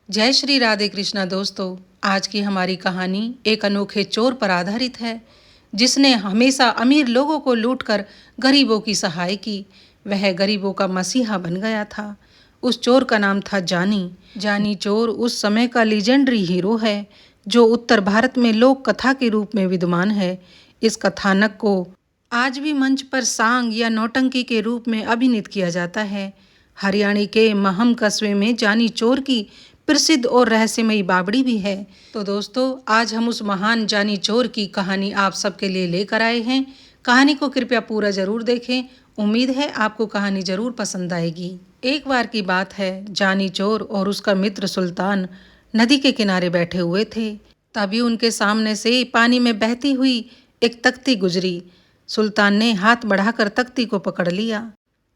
जय श्री राधे कृष्णा दोस्तों। आज की हमारी कहानी एक अनोखे चोर पर आधारित है जिसने हमेशा अमीर लोगों को लूटकर गरीबों की सहाय की। वह गरीबों का मसीहा बन गया था। उस चोर का नाम था जानी। जानी चोर उस समय का लीजेंडरी हीरो है जो उत्तर भारत में लोक कथा के रूप में विद्यमान है। इस कथानक को आज भी मंच पर सांग या नौटंकी के रूप में अभिनीत किया जाता है। हरियाणा के महम कस्बे में जानी चोर की प्रसिद्ध और रहस्यमयी बावड़ी भी है। तो दोस्तों, आज हम उस महान जानी चोर की कहानी आप सबके लिए लेकर आए हैं। कहानी को कृपया पूरा जरूर देखें। उम्मीद है आपको कहानी जरूर पसंद आएगी। एक बार की बात है, जानी चोर और उसका मित्र सुल्तान नदी के किनारे बैठे हुए थे। तभी उनके सामने से पानी में बहती हुई एक तख्ती गुजरी। सुल्तान ने हाथ बढ़ाकर तख्ती को पकड़ लिया।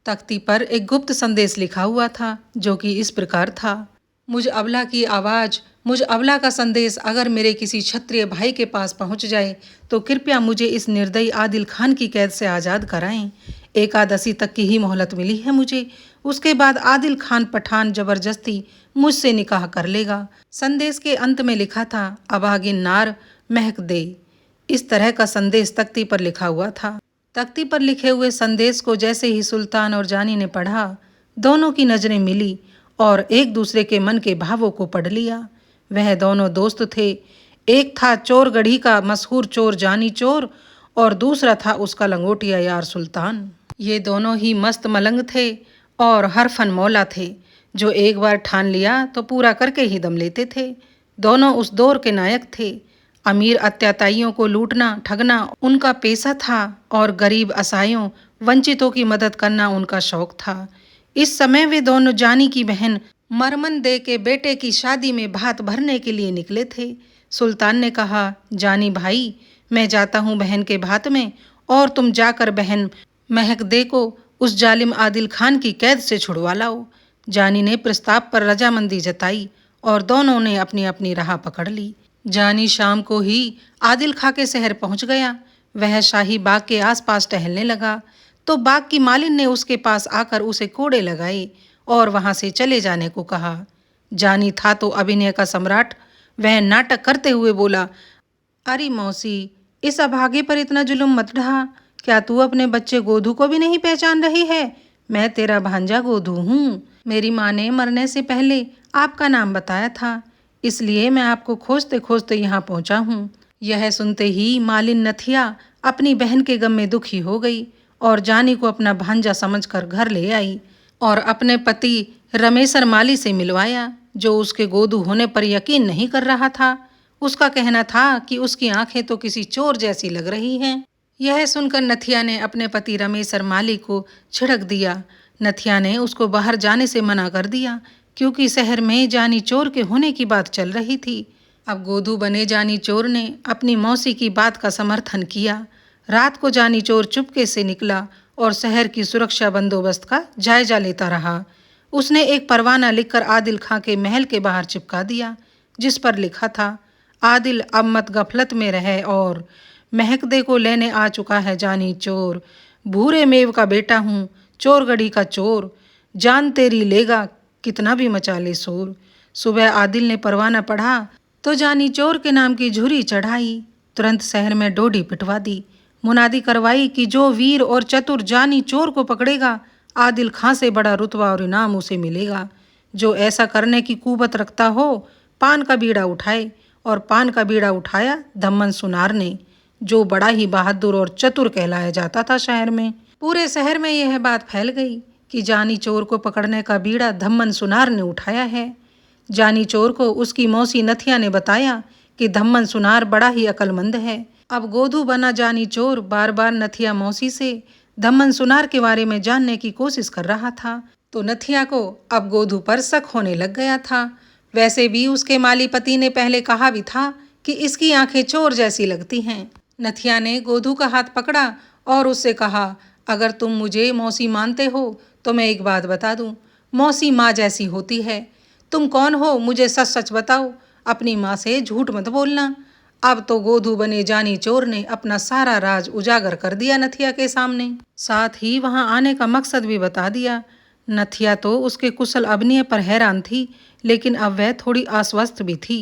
तख्ती पर एक गुप्त संदेश लिखा हुआ था जो कि इस प्रकार था। मुझ अबला की आवाज़, मुझ अबला का संदेश अगर मेरे किसी क्षत्रिय भाई के पास पहुंच जाए तो कृपया मुझे इस निर्दयी आदिल खान की कैद से आज़ाद कराएं। एकादशी तक की ही मोहलत मिली है मुझे। उसके बाद आदिल खान पठान जबरदस्ती मुझसे निकाह कर लेगा। संदेश के अंत में लिखा था, अभागिन नार महक दे। इस तरह का संदेश तख्ती पर लिखा हुआ था। तख्ती पर लिखे हुए संदेश को जैसे ही सुल्तान और जानी ने पढ़ा, दोनों की नजरें मिली और एक दूसरे के मन के भावों को पढ़ लिया। वह दोनों दोस्त थे। एक था चोरगढ़ी का मशहूर चोर जानी चोर और दूसरा था उसका लंगोटिया यार सुल्तान। ये दोनों ही मस्त मलंग थे और हर फन मौला थे जो एक बार ठान लिया तो पूरा करके ही दम लेते थे। दोनों उस दौर के नायक थे। अमीर अत्याचारियों को लूटना ठगना उनका पेशा था और गरीब असहायों वंचितों की मदद करना उनका शौक था। इस समय वे दोनों जानी की बहन मरमन दे के बेटे की शादी में भात भरने के लिए निकले थे। सुल्तान ने कहा, जानी भाई, मैं जाता हूँ बहन के भात में और तुम जाकर बहन महक दे को उस जालिम आदिल खान की कैद से छुड़वा लाओ। जानी ने प्रस्ताव पर रजामंदी जताई और दोनों ने अपनी अपनी राह पकड़ ली। जानी शाम को ही आदिल खां के शहर पहुंच गया। वह शाही बाग के आसपास टहलने लगा तो बाग की मालिन ने उसके पास आकर उसे कोड़े लगाए और वहां से चले जाने को कहा। जानी था तो अभिनय का सम्राट। वह नाटक करते हुए बोला, अरे मौसी, इस अभागे पर इतना जुल्म मत ढा। क्या तू अपने बच्चे गोधू को भी नहीं पहचान रही है? मैं तेरा भांजा गोधू हूँ। मेरी माँ ने मरने से पहले आपका नाम बताया था, इसलिए मैं आपको खोजते खोजते यहाँ पहुँचा हूँ। यह सुनते ही मालिन नथिया अपनी बहन के गम में दुखी हो गई और जानी को अपना भांजा समझकर घर ले आई और अपने पति रमेशर माली से मिलवाया जो उसके गोदू होने पर यकीन नहीं कर रहा था। उसका कहना था कि उसकी आंखें तो किसी चोर जैसी लग रही हैं। यह सुनकर नथिया ने अपने पति रमेशर माली को छिड़क दिया। नथिया ने उसको बाहर जाने से मना कर दिया क्योंकि शहर में जानी चोर के होने की बात चल रही थी। अब गोदू बने जानी चोर ने अपनी मौसी की बात का समर्थन किया। रात को जानी चोर चुपके से निकला और शहर की सुरक्षा बंदोबस्त का जायजा लेता रहा। उसने एक परवाना लिखकर आदिल खां के महल के बाहर चिपका दिया जिस पर लिखा था, आदिल अब मत गफलत में रहे और महकदे को लेने आ चुका है जानी चोर। भूरे मेव का बेटा हूँ, चोरगढ़ी का चोर, जान तेरी लेगा कितना भी मचा ले शोर। सुबह आदिल ने परवाना पढ़ा तो जानी चोर के नाम की झुरी चढ़ाई। तुरंत शहर में डोडी पिटवा दी। मुनादी करवाई कि जो वीर और चतुर जानी चोर को पकड़ेगा, आदिल खां से बड़ा रुतबा और इनाम उसे मिलेगा। जो ऐसा करने की कुवत रखता हो, पान का बीड़ा उठाए। और पान का बीड़ा उठाया धम्मन सुनार ने, जो बड़ा ही बहादुर और चतुर कहलाया जाता था शहर में। पूरे शहर में यह बात फैल गई कि जानी चोर को पकड़ने का बीड़ा धम्मन सुनार ने उठाया है। जानी चोर को उसकी मौसी नथिया ने बताया कि धम्मन सुनार बड़ा ही अक्लमंद है। अब गोधू बना जानी चोर बार बार नथिया मौसी से धम्मन सुनार के बारे में जानने की कोशिश कर रहा था तो नथिया को अब गोधू पर शक होने लग गया था। वैसे भी उसके माली पति ने पहले कहा भी था कि इसकी आंखें चोर जैसी लगती हैं। नथिया ने गोधू का हाथ पकड़ा और उससे कहा, अगर तुम मुझे मौसी मानते हो तो मैं एक बात बता दूं, मौसी माँ जैसी होती है। तुम कौन हो, मुझे सच सच बताओ, अपनी माँ से झूठ मत बोलना। अब तो गोधू बने जानी चोर ने अपना सारा राज उजागर कर दिया नथिया के सामने। साथ ही वहां आने का मकसद भी बता दिया। नथिया तो उसके कुशल अभिनय पर हैरान थी, लेकिन अब वह थोड़ी आश्वस्त भी थी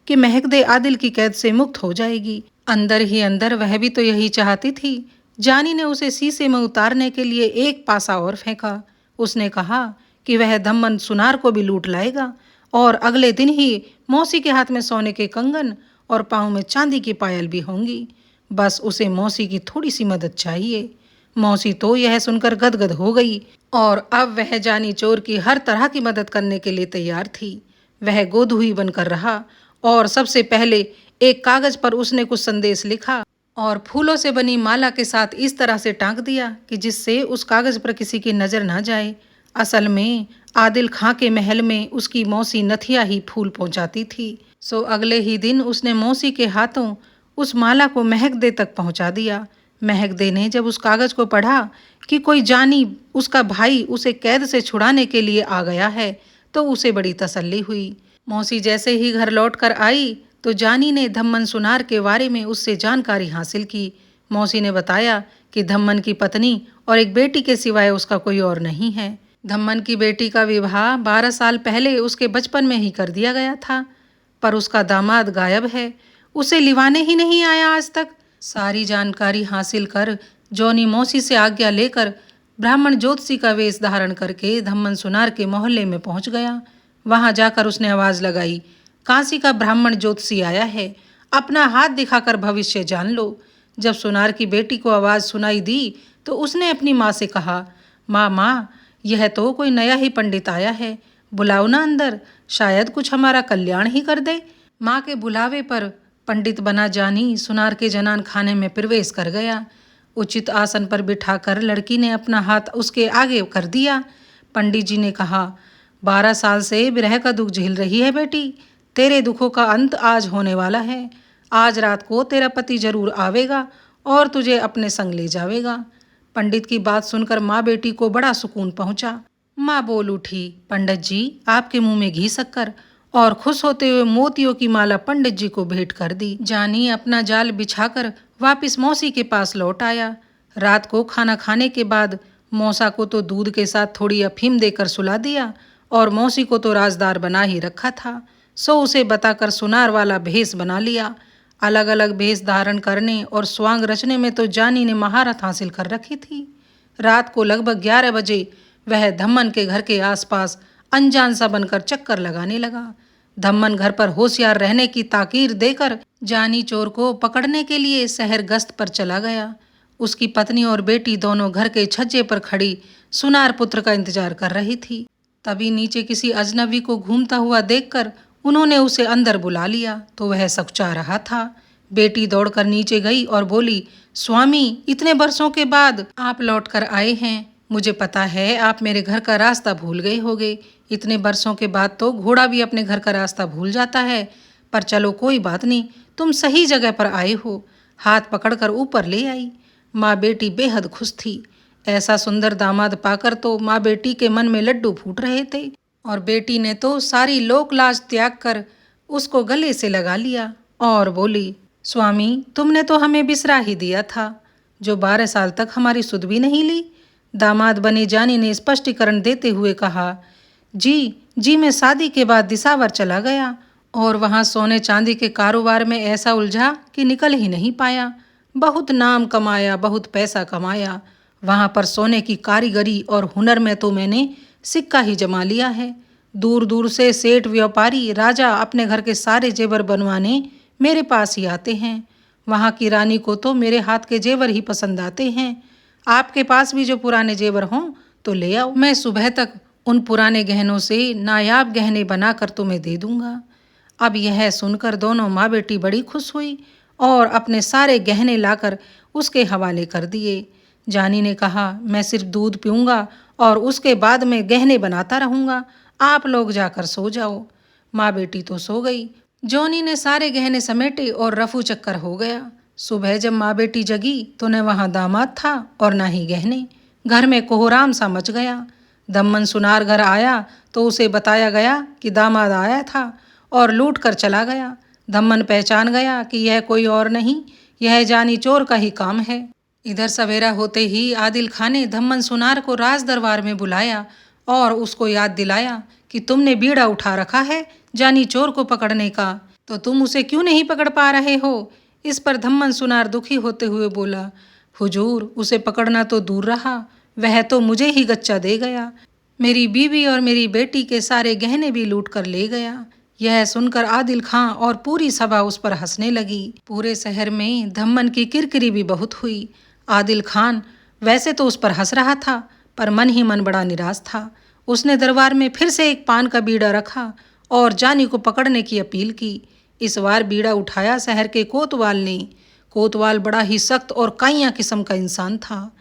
कि महकदे आदिल की कैद से मुक्त हो जाएगी। अंदर ही अंदर वह भी तो यही चाहती थी। जानी ने उसे शीशे में उतारने के लिए एक पासा और फेंका। उसने कहा कि वह धम्मन सुनार को भी लूट लाएगा और अगले दिन ही मौसी के हाथ में सोने के कंगन और पाँव में चांदी की पायल भी होंगी। बस उसे मौसी की थोड़ी सी मदद चाहिए। मौसी तो यह सुनकर गदगद हो गई और अब वह जानी चोर की हर तरह की मदद करने के लिए तैयार थी। वह गोधुई बनकर रहा और सबसे पहले एक कागज पर उसने कुछ संदेश लिखा और फूलों से बनी माला के साथ इस तरह से टांक दिया कि जिससे उस कागज पर किसी की नजर ना जाए। असल में आदिल खां के महल में उसकी मौसी नथिया ही फूल पहुंचाती थी। सो अगले ही दिन उसने मौसी के हाथों उस माला को महकदे तक पहुंचा दिया। महकदे ने जब उस कागज को पढ़ा कि कोई जानी उसका भाई उसे कैद से छुड़ाने के लिए आ गया है, तो उसे बड़ी तसल्ली हुई। मौसी जैसे ही घर लौट कर आई तो जानी ने धम्मन सुनार के बारे में उससे जानकारी हासिल की। मौसी ने बताया कि धम्मन की पत्नी और एक बेटी के सिवाय उसका कोई और नहीं है। धम्मन की बेटी का विवाह 12 साल पहले उसके बचपन में ही कर दिया गया था, पर उसका दामाद गायब है। उसे लिवाने ही नहीं आया आज तक। सारी जानकारी हासिल कर जॉनी मौसी से आज्ञा लेकर ब्राह्मण ज्योतिषी का वेश धारण करके धम्मन सुनार के मोहल्ले में पहुंच गया। वहां जाकर उसने आवाज लगाई, काशी का ब्राह्मण ज्योतिषी आया है, अपना हाथ दिखाकर भविष्य जान लो। जब सुनार की बेटी को आवाज सुनाई दी तो उसने अपनी माँ से कहा, माँ, यह तो कोई नया ही पंडित आया है, बुलाओ ना अंदर, शायद कुछ हमारा कल्याण ही कर दे। माँ के बुलावे पर पंडित बना जानी सुनार के जनान खाने में प्रवेश कर गया। उचित आसन पर बिठाकर लड़की ने अपना हाथ उसके आगे कर दिया। पंडित जी ने कहा, 12 साल से विरह का दुख झेल रही है बेटी, तेरे दुखों का अंत आज होने वाला है। आज रात को तेरा पति जरूर आवेगा और तुझे अपने संग ले जावेगा। पंडित की बात सुनकर माँ बेटी को बड़ा सुकून पहुंचा। माँ बोल उठी, पंडित जी, आपके मुंह में घी शक्कर, और खुश होते हुए मोतियों की माला पंडित जी को भेंट कर दी। जानी अपना जाल बिछाकर वापिस मौसी के पास लौट आया। रात को खाना खाने के बाद मौसा को तो दूध के साथ थोड़ी अफीम देकर सुला दिया और मौसी को तो राजदार बना ही रखा था। सो उसे बताकर सुनार वाला भेष बना लिया। अलग अलग भेष धारण करने और स्वांग रचने में तो जानी ने महारत हासिल कर रखी थी। रात को लगभग 11 बजे वह धम्मन के घर के आसपास अनजान सा बनकर चक्कर लगाने लगा। धम्मन घर पर होशियार रहने की ताकीर देकर जानी चोर को पकड़ने के लिए शहर गश्त पर चला गया। उसकी पत्नी और बेटी दोनों घर के छज्जे पर खड़ी सुनार पुत्र का इंतजार कर रही थी। तभी नीचे किसी अजनबी को घूमता हुआ देखकर उन्होंने उसे अंदर बुला लिया तो वह सकुचा रहा था। बेटी दौड़कर नीचे गई और बोली, स्वामी, इतने बरसों के बाद आप लौट कर आए हैं। मुझे पता है आप मेरे घर का रास्ता भूल गए होगे। इतने बरसों के बाद तो घोड़ा भी अपने घर का रास्ता भूल जाता है, पर चलो कोई बात नहीं, तुम सही जगह पर आए हो। हाथ पकड़कर ऊपर ले आई। माँ बेटी बेहद खुश थी। ऐसा सुंदर दामाद पाकर तो माँ बेटी के मन में लड्डू फूट रहे थे और बेटी ने तो सारी लोक लाज त्याग कर उसको गले से लगा लिया और बोली, स्वामी, तुमने तो हमें बिसरा ही दिया था, जो 12 साल तक हमारी सुध भी नहीं ली। दामाद बनी जानी ने स्पष्टीकरण देते हुए कहा, जी, मैं शादी के बाद दिसावर चला गया और वहाँ सोने चांदी के कारोबार में ऐसा उलझा कि निकल ही नहीं पाया। बहुत नाम कमाया, बहुत पैसा कमाया। वहाँ पर सोने की कारीगरी और हुनर में तो मैंने सिक्का ही जमा लिया है। दूर दूर से सेठ, व्यापारी, राजा अपने घर के सारे जेवर बनवाने मेरे पास ही आते हैं। वहाँ की रानी को तो मेरे हाथ के जेवर ही पसंद आते हैं। आपके पास भी जो पुराने जेवर हों तो ले आओ, मैं सुबह तक उन पुराने गहनों से नायाब गहने बनाकर तुम्हें दे दूंगा। अब यह सुनकर दोनों माँ बेटी बड़ी खुश हुई और अपने सारे गहने लाकर उसके हवाले कर दिए। जानी ने कहा, मैं सिर्फ दूध पीऊँगा और उसके बाद में गहने बनाता रहूँगा, आप लोग जाकर सो जाओ। माँ बेटी तो सो गई। जॉनी ने सारे गहने समेटे और रफू चक्कर हो गया। सुबह जब माँ बेटी जगी तो न वहाँ दामाद था और न ही गहने। घर में कोहराम सा मच गया। धम्मन सुनार घर आया तो उसे बताया गया कि दामाद आया था और लूट कर चला गया। धम्मन पहचान गया कि यह कोई और नहीं, यह जानी चोर का ही काम है। इधर सवेरा होते ही आदिल खां ने धम्मन सुनार को राज दरबार में बुलाया और उसको याद दिलाया कि तुमने बीड़ा उठा रखा है जानी चोर को पकड़ने का, तो तुम उसे क्यों नहीं पकड़ पा रहे हो। इस पर धम्मन सुनार दुखी होते हुए बोला, हुजूर उसे पकड़ना तो दूर रहा, वह तो मुझे ही गच्चा दे गया, मेरी बीवी और मेरी बेटी के सारे गहने भी लूट कर ले गया। यह सुनकर आदिल खां और पूरी सभा उस पर हंसने लगी। पूरे शहर में धम्मन की किरकिरी भी बहुत हुई। आदिल खान वैसे तो उस पर हंस रहा था, पर मन ही मन बड़ा निराश था। उसने दरबार में फिर से एक पान का बीड़ा रखा और जानी को पकड़ने की अपील की। इस बार बीड़ा उठाया शहर के कोतवाल ने। कोतवाल बड़ा ही सख्त और काइया किस्म का इंसान था।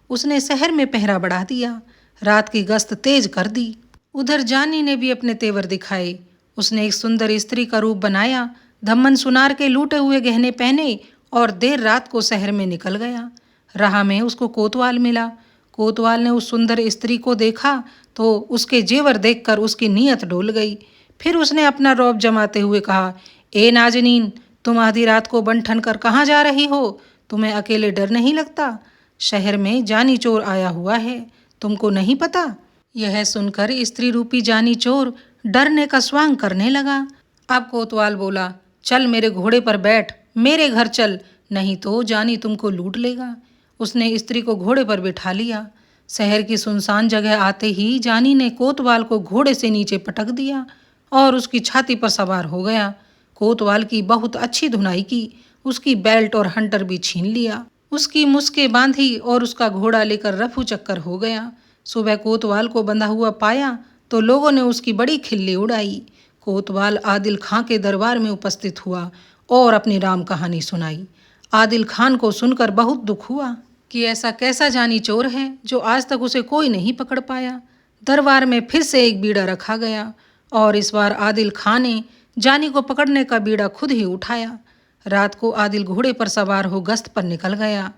उसने शहर में पहरा बढ़ा दिया, रात की गश्त तेज कर दी। उधर जानी ने भी अपने तेवर दिखाए। उसने एक सुंदर स्त्री का रूप बनाया, धम्मन सुनार के लूटे हुए गहने पहने और देर रात को शहर में निकल गया। राह में उसको कोतवाल मिला। कोतवाल ने उस सुंदर स्त्री को देखा तो उसके जेवर देखकर उसकी नीयत डोल गई। फिर उसने अपना रौब जमाते हुए कहा, ए नाजनीन, तुम आधी रात को बन ठन कर कहाँ जा रही हो? तुम्हें अकेले डर नहीं लगता? शहर में जानी चोर आया हुआ है, तुमको नहीं पता? यह सुनकर स्त्री रूपी जानी चोर डरने का स्वांग करने लगा। अब कोतवाल बोला, चल मेरे घोड़े पर बैठ, मेरे घर चल, नहीं तो जानी तुमको लूट लेगा। उसने स्त्री को घोड़े पर बिठा लिया। शहर की सुनसान जगह आते ही जानी ने कोतवाल को घोड़े से नीचे पटक दिया और उसकी छाती पर सवार हो गया। कोतवाल की बहुत अच्छी धुनाई की, उसकी बेल्ट और हंटर भी छीन लिया, उसकी मुस्के बांधी और उसका घोड़ा लेकर रफू चक्कर हो गया। सुबह कोतवाल को बंधा हुआ पाया तो लोगों ने उसकी बड़ी खिल्ली उड़ाई। कोतवाल आदिल खां के दरबार में उपस्थित हुआ और अपनी राम कहानी सुनाई। आदिल खान को सुनकर बहुत दुख हुआ कि ऐसा कैसा जानी चोर है जो आज तक उसे कोई नहीं पकड़ पाया। दरबार में फिर से एक बीड़ा रखा गया और इस बार आदिल खान ने जानी को पकड़ने का बीड़ा खुद ही उठाया। रात को आदिल घोड़े पर सवार हो गश्त पर निकल गया।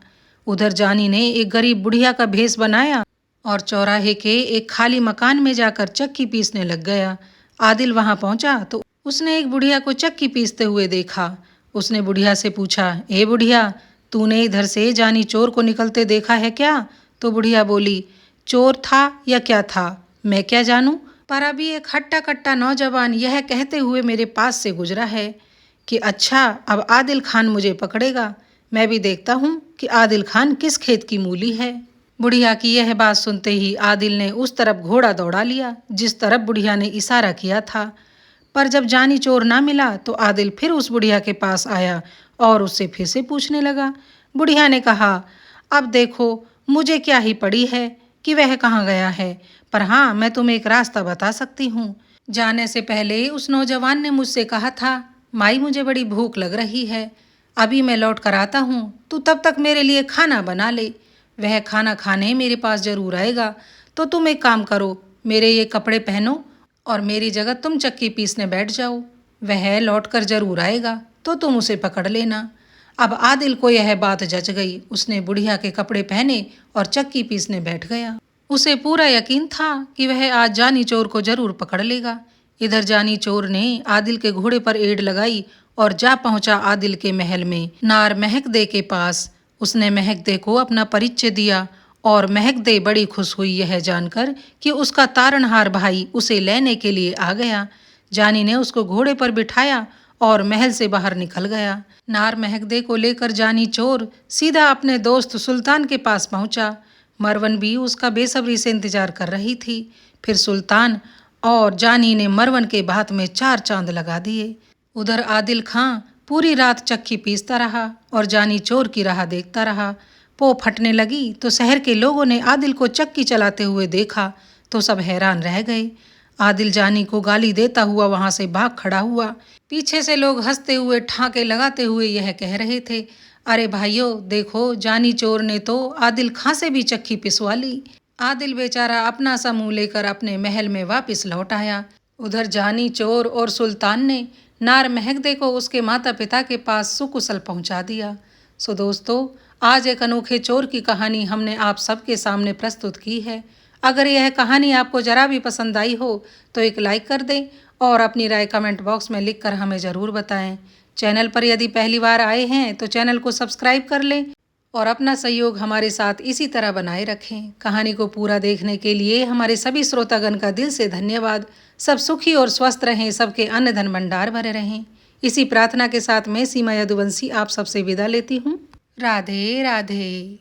उधर जानी ने एक गरीब बुढ़िया का भेष बनाया और चौराहे के एक खाली मकान में जाकर चक्की पीसने लग गया। आदिल वहां पहुंचा तो उसने एक बुढ़िया को चक्की पीसते हुए देखा। उसने बुढ़िया से पूछा, ए बुढ़िया, तूने इधर से जानी चोर को निकलते देखा है क्या? तो बुढ़िया बोली, चोर था या क्या था मैं क्या जानूं, पर अभी एक हट्टा कट्टा नौजवान यह कहते हुए मेरे पास से गुजरा है कि अच्छा अब आदिल खान मुझे पकड़ेगा, मैं भी देखता हूँ कि आदिल खान किस खेत की मूली है। बुढ़िया की यह बात सुनते ही आदिल ने उस तरफ घोड़ा दौड़ा लिया जिस तरफ बुढ़िया ने इशारा किया था। पर जब जानी चोर ना मिला तो आदिल फिर उस बुढ़िया के पास आया और उससे फिर से पूछने लगा। बुढ़िया ने कहा, अब देखो मुझे क्या ही पड़ी है कि वह कहाँ गया है, पर हाँ मैं तुम्हें एक रास्ता बता सकती हूँ। जाने से पहले उस नौजवान ने मुझसे कहा था, माई मुझे बड़ी भूख लग रही है, अभी मैं लौट कर आता हूँ, तू तब तक मेरे लिए खाना बना ले। वह खाना खाने मेरे पास जरूर आएगा, तो तुम एक काम करो, मेरे ये कपड़े पहनो और मेरी जगह तुम चक्की पीसने बैठ जाओ। वह लौट कर जरूर आएगा तो तुम उसे पकड़ लेना। अब आदिल को यह बात जच गई। उसने बुढ़िया के कपड़े पहने और चक्की पीसने बैठ गया। उसे पूरा यकीन था कि वह आज जानी चोर को जरूर पकड़ लेगा। इधर जानी चोर ने आदिल के घोड़े पर एड़ लगाई और जा पहुंचा आदिल के महल में नार महकदे के पास। उसने महकदे को अपना परिचय दिया और महकदे बड़ी खुश हुई यह जानकर कि उसका तारणहार भाई उसे लेने के लिए आ गया। जानी ने उसको घोड़े पर बिठाया और महल से बाहर निकल गया। नार महकदे को लेकर जानी चोर सीधा अपने दोस्त सुल्तान के पास पहुंचा। मरवन भी उसका बेसब्री से इंतजार कर रही थी। फिर सुल्तान और जानी ने मरवन के बात में 4 चांद लगा दिए। उधर आदिल खां पूरी रात चक्की पीसता रहा और जानी चोर की राह देखता रहा। पो फटने लगी तो शहर के लोगों ने आदिल को चक्की चलाते हुए देखा तो सब हैरान रह गए। आदिल जानी को गाली देता हुआ वहां से भाग खड़ा हुआ। पीछे से लोग हंसते हुए ठाके लगाते हुए यह कह रहे थे, अरे भाइयों देखो, जानी चोर ने तो आदिल खां से भी चक्की पिसवा ली। आदिल बेचारा अपना सा मुंह लेकर अपने महल में वापस लौट आया। उधर जानी चोर और सुल्तान ने नार महकदे को उसके माता पिता के पास सुकुशल पहुंचा दिया। सो दोस्तों, आज एक अनोखे चोर की कहानी हमने आप सबके सामने प्रस्तुत की है। अगर यह कहानी आपको जरा भी पसंद आई हो तो एक लाइक कर दें और अपनी राय कमेंट बॉक्स में लिखकर हमें ज़रूर बताएं। चैनल पर यदि पहली बार आए हैं तो चैनल को सब्सक्राइब कर लें और अपना सहयोग हमारे साथ इसी तरह बनाए रखें। कहानी को पूरा देखने के लिए हमारे सभी श्रोतागण का दिल से धन्यवाद। सब सुखी और स्वस्थ रहें, सबके अन्न धन भंडार भरे रहें। इसी प्रार्थना के साथ मैं सीमा यदुवंशी आप सबसे विदा लेती हूँ। राधे राधे।